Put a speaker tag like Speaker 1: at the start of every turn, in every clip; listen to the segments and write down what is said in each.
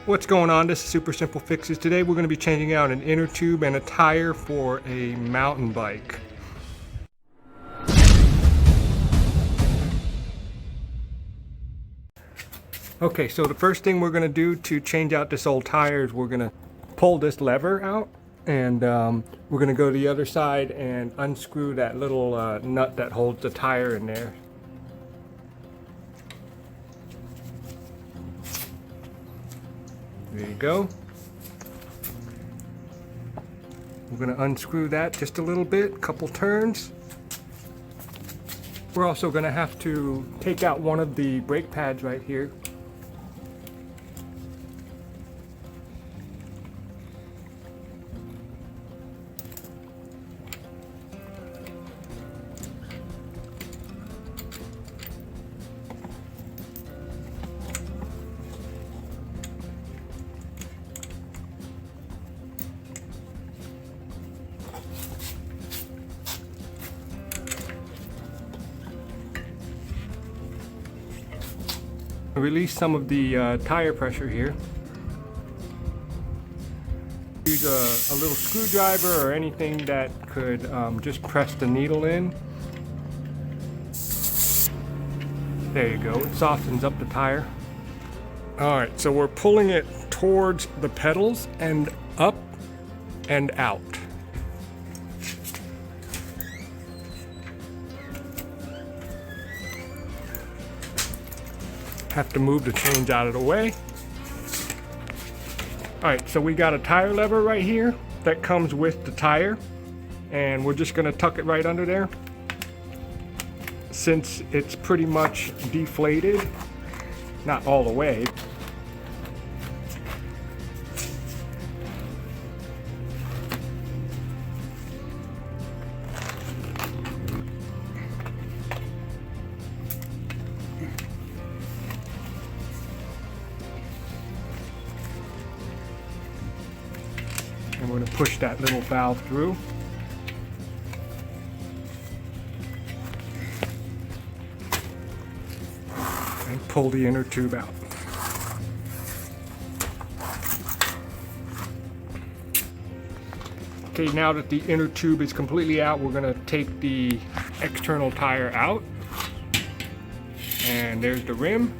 Speaker 1: What's going on? This is Super Simple Fixes. Today we're going to be changing out an inner tube and a tire for a mountain bike. Okay, so the first thing we're going to do to change out this old tire is we're going to pull this lever out, and we're going to go to the other side and unscrew that little nut that holds the tire in there. There you go. We're going to unscrew that just a little bit, couple turns. We're also going to have to take out one of the brake pads right here. Release some of the tire pressure here. Use a little screwdriver or anything that could just press the needle in. There you go, it softens up the tire. Alright, so we're pulling it towards the pedals and up and out. Have to move the change out of the way. Alright, so we got a tire lever right here that comes with the tire, and we're just going to tuck it right under there. Since it's pretty much deflated, not all the way. And we're going to push that little valve through. And pull the inner tube out. Okay, now that the inner tube is completely out, we're going to take the external tire out. And there's the rim.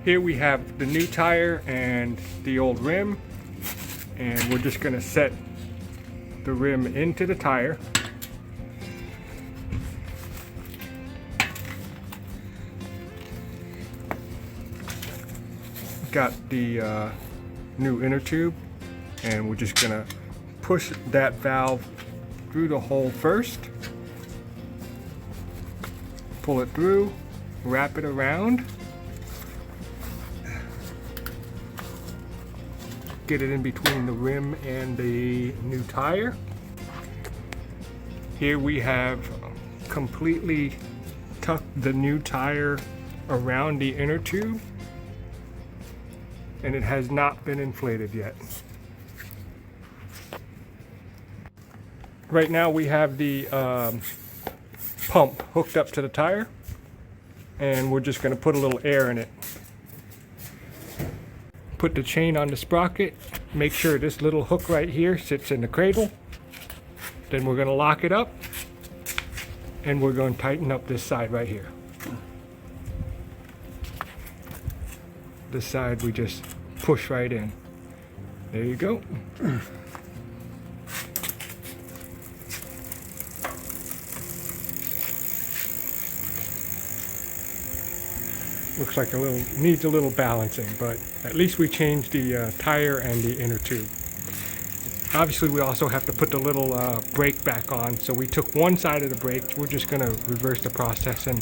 Speaker 1: Here we have the new tire and the old rim. And we're just going to set the rim into the tire. Got the new inner tube, and we're just going to push that valve through the hole first. Pull it through, wrap it around. Get it in between the rim and the new tire. Here we have completely tucked the new tire around the inner tube, and it has not been inflated yet. Right now we have the pump hooked up to the tire, and we're just going to put a little air in it. Put the chain on the sprocket, make sure this little hook right here sits in the cradle. Then we're going to lock it up, and we're going to tighten up this side right here. This side we just push right in. There you go. Looks like needs a little balancing, but at least we changed the tire and the inner tube. Obviously we also have to put the little brake back on, so we took one side of the brake. We're just going to reverse the process and